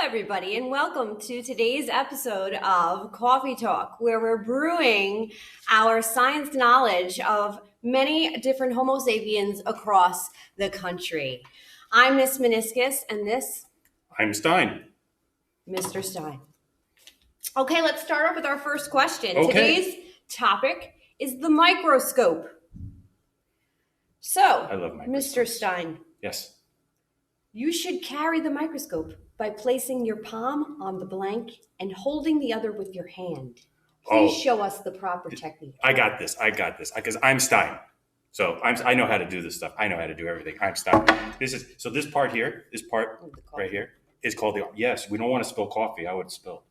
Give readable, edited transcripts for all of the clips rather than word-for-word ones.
everybody, and welcome to today's episode of Coffee Talk, where we're brewing our science knowledge of many different Homo sapiens across the country. I'm Miss Meniscus, and this? I'm Stein. Mr. Stein. Okay, let's start off with our first question. Okay. Today's topic is the microscope. So, I love microscopes. Mr. Stein. Yes. You should carry the microscope by placing your palm on the blank and holding the other with your hand. Please show us the proper technique. I got this, because I'm Stein. So I know how to do this stuff. I know how to do everything. I'm Stein. This part here, right here, is called the arm. Yes, we don't want to spill coffee. I would spill.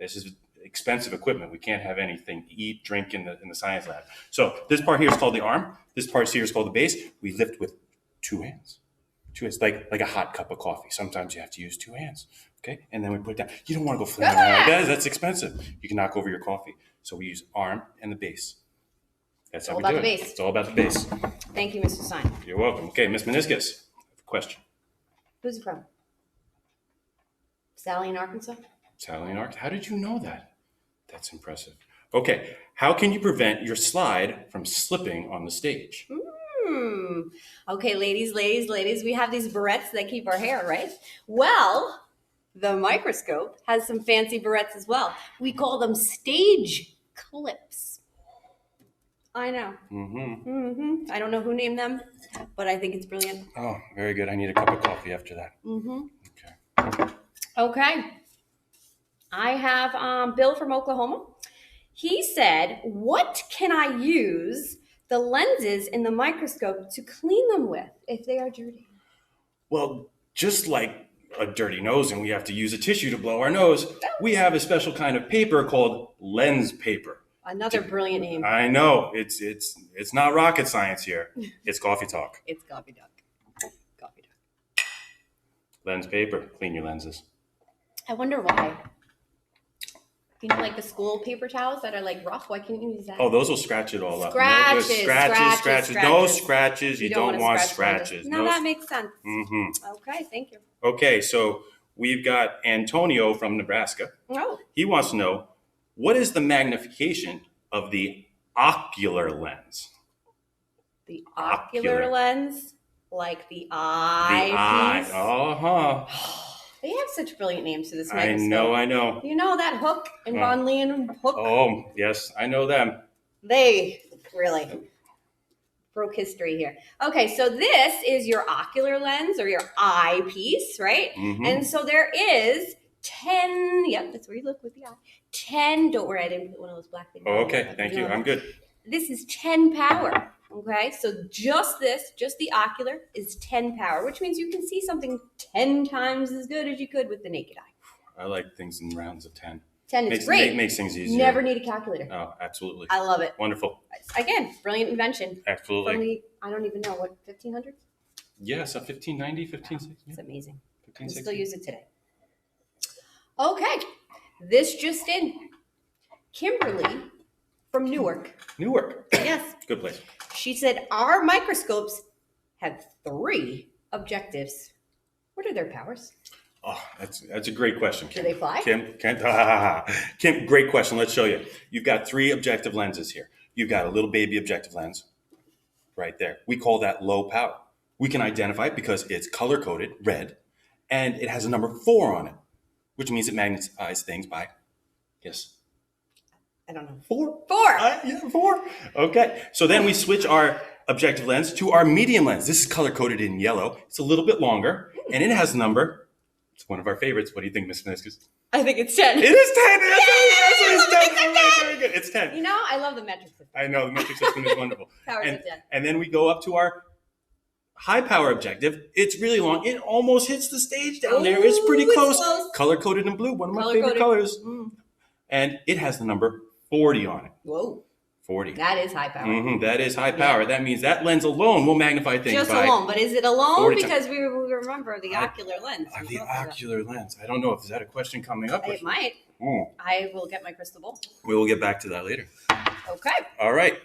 This is expensive equipment. We can't have anything to eat, drink in the science lab. So this part here is called the arm. This part here is called the base. We lift with two hands. It's like a hot cup of coffee. Sometimes you have to use two hands, okay? And then we put it down. You don't want to go flailing around like that. That's expensive. You can knock over your coffee. So we use arm and the base. That's how we do it. It's all about the base. Thank you, Mr. Stein. You're welcome. Okay, Miss Meniscus, question. Who's it from? Sally in Arkansas? Sally in Arkansas. How did you know that? That's impressive. Okay, how can you prevent your slide from slipping on the stage? Okay, ladies, we have these barrettes that keep our hair, right? Well, the microscope has some fancy barrettes as well. We call them stage clips. I know. I don't know who named them, but I think it's brilliant. Oh, very good. I need a cup of coffee after that. Okay. I have Bill from Oklahoma. He said, what can I use the lenses in the microscope to clean them with if they are dirty? Well, just like a dirty nose and we have to use a tissue to blow our nose, we have a special kind of paper called lens paper. Another brilliant name. I know. It's not rocket science here. It's coffee talk. It's coffee talk. Coffee talk. Lens paper. Clean your lenses. I wonder why. You know, like the school paper towels that are like rough. Why can't you use that? Oh, those will scratch it all up. Scratches. No scratches. You don't want scratches. No, that makes sense. Okay, thank you. Okay, so we've got Antonio from Nebraska. Oh. He wants to know, what is the magnification of the ocular lens? The ocular lens? Like the eye piece? They have such brilliant names to this microscope. I know. You know that Hook and Von Leeuwen Hook? Oh, yes, I know them. They really broke history here. Okay, so this is your ocular lens or your eyepiece, right? And so there is 10, that's where you look with the eye. 10, don't worry, I didn't put one of those black things. Oh, okay, thank you. I'm good. This is 10 power. Okay, so just the ocular is 10 power, which means you can see something 10 times as good as you could with the naked eye. I like things in rounds of 10. 10 is great. Makes things easier. Never need a calculator. Oh, absolutely. I love it. Wonderful. Again, brilliant invention. Absolutely. From the, I don't even know, what, 1500s? Yes, 1590, 1560. It's amazing. 1560. I still use it today. Okay, this just in. Kimberly from Newark. Yes. Good place. She said, our microscopes have 3 objectives. What are their powers? Oh, that's a great question, Kim. Do they fly? Kim, great question. Let's show you. You've got 3 objective lenses here. You've got a little baby objective lens right there. We call that low power. We can identify it because it's color-coded, red, and it has a number 4 on it, which means it magnifies things by, yes? I don't know. 4? 4. 4. Okay. So then we switch our objective lens to our medium lens. This is color-coded in yellow. It's a little bit longer, and it has a number. It's one of our favorites. What do you think, Miss Meniscus? I think it's 10. It is 10. It's 10. Very good. It's 10. You know, I love the metric system. I know. The metric system is wonderful. Powers of 10. And then we go up to our high power objective. It's really long. It almost hits the stage down there. It's pretty close. Color-coded in blue. One of my favorite colors. And it has the number 40 on it. Whoa. 40. That is high power. That is high power. Yeah. That means that lens alone will magnify things. Just by alone, but is it alone? 40 because we remember the ocular lens. The ocular lens. I don't know if is that a question coming up. It might. I will get my crystal ball. We will get back to that later. Okay. All right.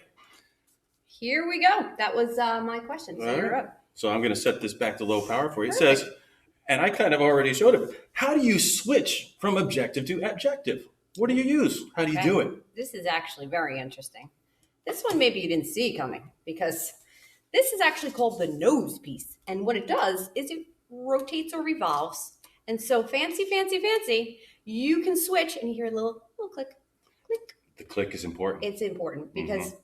Here we go. That was my question. So you're up. So I'm going to set this back to low power for you. It says, And I kind of already showed it. How do you switch from objective to objective? What do you use? How do you do it? This is actually very interesting. This one maybe you didn't see coming because this is actually called the nose piece. And what it does is it rotates or revolves. And so fancy, you can switch and you hear a little click, click. The click is important. It's important because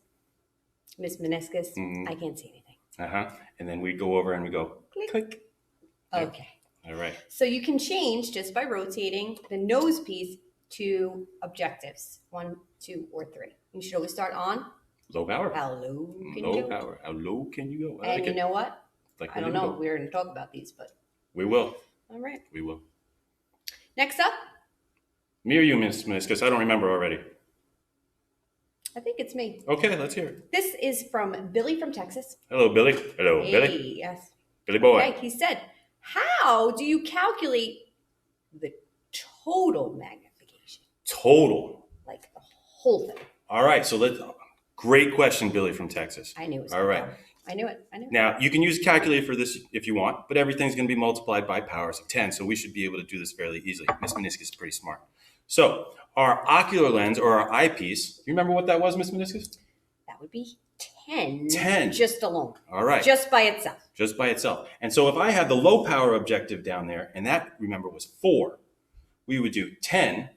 Miss Meniscus, I can't see anything. And then we go over and we go click. Okay. All right. So you can change just by rotating the nose piece to objectives, 1, 2, or 3. You should always start on low power. how low can low you go? power. How low can you go? And you know what? Like I don't know. We're going to talk about these, but we will. All right. We will. Next up. Me or you, Miss Meniscus? I don't remember already. I think it's me. Okay, let's hear it. This is from Billy from Texas. Hello, Billy. Hello, Hey, Billy. yes. Billy boy. Okay, he said, how do you calculate the total magnification? Total. Like the whole thing. All right, so great question, Billy from Texas. I knew it was all right. I knew it. Now, you can use a calculator for this if you want, but everything's going to be multiplied by powers of 10, so we should be able to do this fairly easily. Miss Meniscus is pretty smart. So, our ocular lens, or our eyepiece, you remember what that was, Miss Meniscus? That would be 10. 10. Just alone. All right. Just by itself. Just by itself. And so if I had the low power objective down there, and that, remember, was 4, we would do 10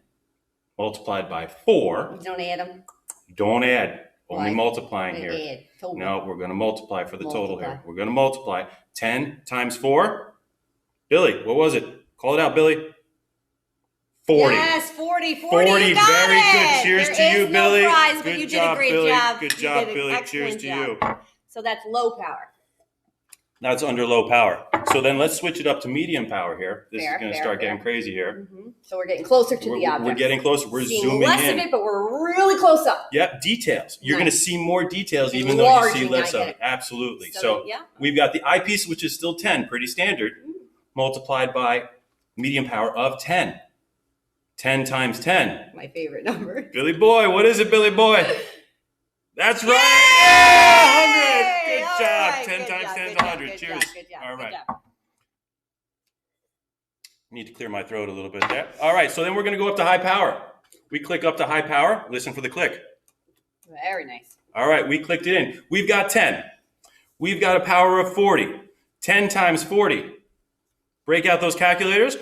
multiplied by 4. You don't add them. Don't add. Only Why? multiplying They here. add. Total. No, we're going to multiply for the total Multiply. here. We're going to multiply 10 times 4. Billy, what was it? Call it out, Billy. 40. Yes, 40. 40, 40. You got Very it. good. Cheers There to you, is no Billy. prize, but Good you did job, a great Billy. job. Good You job, did an Billy. excellent Cheers to job. you. So that's low power. That's under low power. So then let's switch it up to medium power here. This is going to start getting crazy here. So we're getting closer to the object. We're getting closer. We're seeing zooming less in. of it, but we're really close up. Yep, details. You're Nice. going to see more details even though you see Enlarging, less I of get it. it. Absolutely. So, So yeah. we've got the eyepiece, which is still 10, pretty standard, multiplied by medium power of 10. 10 times 10. My favorite number. Billy boy, what is it, Billy boy? That's right. Yay! 100. Good All job. right, 10 good times job, 10 is good job, 100. good Cheers. job, good job, All good right. job. Need to clear my throat a little bit there. All right, so then we're going to go up to high power. We click up to high power. Listen for the click. Very nice. All right, we clicked it in. We've got 10. We've got a power of 40. 10 times 40. Break out those calculators.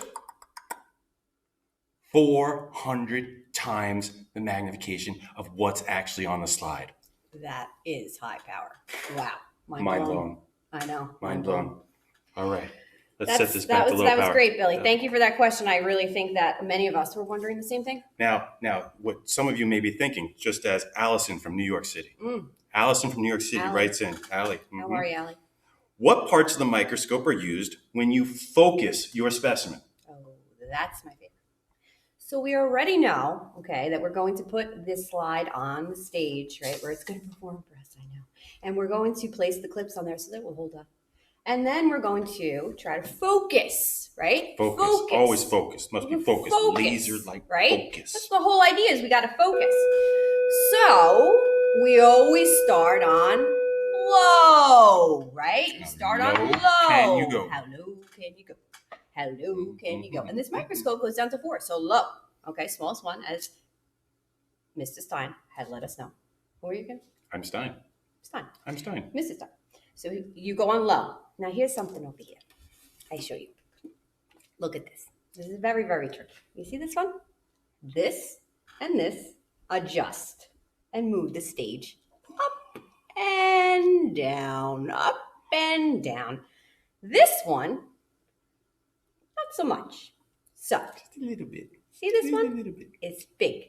400 times the magnification of what's actually on the slide. That is high power. Wow. Mind blown. I know. Mind blown. All right. Let's set this back to low That power. was great, Billy. Thank you for that question. I really think that many of us were wondering the same thing. Now, what some of you may be thinking, just as Allison from New York City. Allison from New York City Allie. writes in. Allie. How are you, Allie? What parts of the microscope are used when you focus your specimen? Oh, that's my favorite. So we already know, okay, that we're going to put this slide on the stage, right, where it's going to perform for us, I know. And we're going to place the clips on there so that will hold up. And then we're going to try to focus, right? Focus. Always focus. Must be focused. Focus, Laser-like right? focus. That's the whole idea is we got to focus. So we always start on low, right? You start on low. Can you go? How low can you go? How low can you go? And this microscope goes down to 4, so low. Okay, smallest one, as Mr. Stein had let us know. Who are you again? I'm Stein. Stein. I'm Stein. Mr. Stein. So you go on low. Now here's something over here. I show you. Look at this. This is very, very tricky. You see this one? This and this adjust and move the stage up and down, up and down. This one, not so much. So, Just a little bit. see this Just a one? little bit. It's big.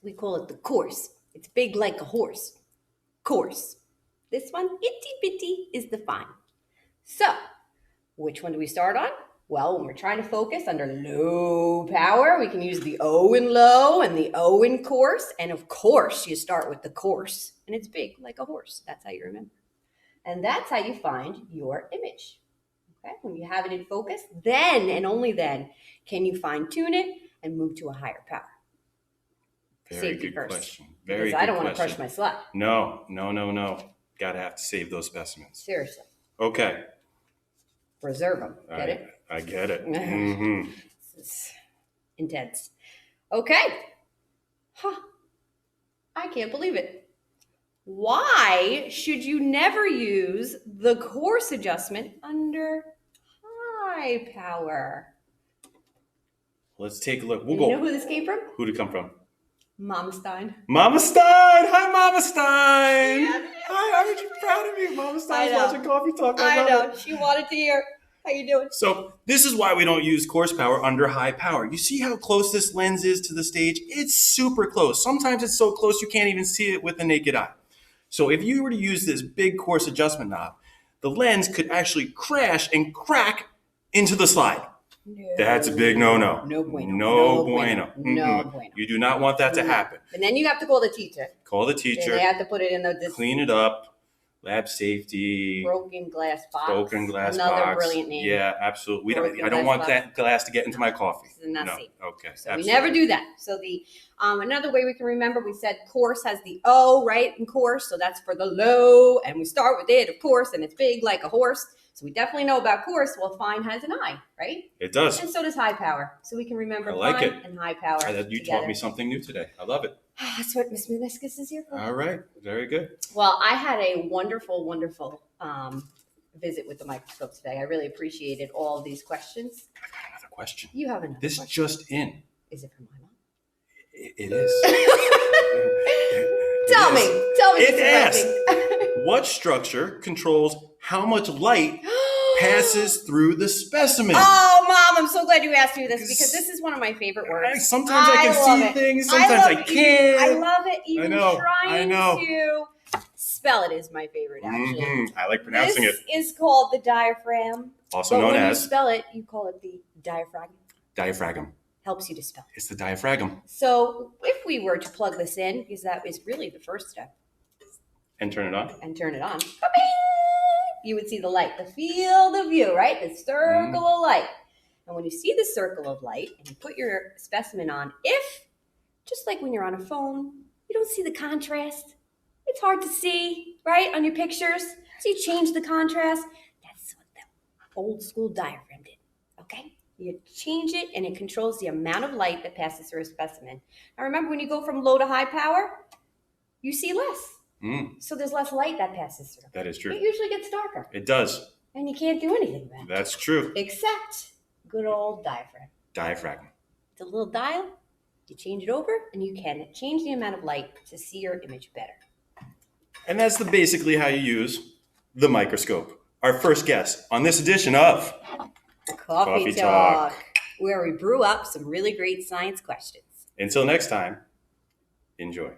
We call it the course. It's big like a horse. Course. This one, itty bitty, is the fine. So, which one do we start on? Well, when we're trying to focus under low power, we can use the O in low and the O in course. And of course, you start with the course. And it's big like a horse. That's how you remember. And that's how you find your image. Okay? When you have it in focus, then and only then can you fine tune it and move to a higher power. Very Safety good first. question. Very Because I good don't want to question. crush my slide. No. Gotta have to save those specimens. Seriously. Okay. preserve them. Get it? I get it. Mm-hmm. This is intense. Okay. Huh. I can't believe it. Why should you never use the coarse adjustment under high power? Let's take a look. You know who this came from? Who'd it come from? Mama Stein. Mama Stein! Hi, Mama Stein! Hi, aren't you proud of me? Mama Stein's watching Coffee Talk. I know. She wanted to hear. How you doing? So this is why we don't use coarse power under high power. You see how close this lens is to the stage? It's super close. Sometimes it's so close you can't even see it with the naked eye. So if you were to use this big coarse adjustment knob, the lens could actually crash and crack into the slide. No. That's a big no-no. No bueno. No bueno. No bueno. You do not want that to happen. And then you have to call the teacher. Call the teacher. And they have to put it in clean it up. Lab safety. Broken glass box. Broken glass Another box. brilliant name. Yeah, absolutely. I don't want that glass to get into my coffee. This is not safe. Okay. So we never do that. So the another way we can remember, we said coarse has the O, right, in coarse. So that's for the low. And we start with it, of course, and it's big like a horse. So we definitely know about coarse. Well, fine has an I, right? It does. And so does high power. So we can remember fine and high power. You taught me something new today. I love it. That's what Miss Meniscus is here for. All right. Very good. Well, I had a wonderful, wonderful visit with the microscope today. I really appreciated all of these questions. I got another question. You have another question. Just in. Is it from my mom? It is. Tell me. It asked, what structure controls how much light passes through the specimen? Oh, Mom, I'm so glad you asked me this because this is one of my favorite words. Sometimes I can see things, sometimes I can't. I love it. Even trying to spell it is my favorite, actually. Mm-hmm. I like pronouncing it. This is called the diaphragm. Also known as. When you spell it, you call it the diaphragm. Diaphragm. Helps you to spell. It's the diaphragm. So if we were to plug this in, because that is really the first step. And turn it on. You would see the light, the field of view, right? The circle of light. And when you see the circle of light and you put your specimen on, just like when you're on a phone, you don't see the contrast. It's hard to see, right, on your pictures. So you change the contrast. That's what the old school diaphragm did, okay? You change it and it controls the amount of light that passes through a specimen. Now remember, when you go from low to high power, you see less. So there's less light that passes through. That is true. It usually gets darker. It does. And you can't do anything about it. That's true. Except good old diaphragm. Diaphragm. It's a little dial. You change it over and you can change the amount of light to see your image better. And that's basically how you use the microscope. Our first guest on this edition of Coffee Talk, where we brew up some really great science questions. Until next time, enjoy.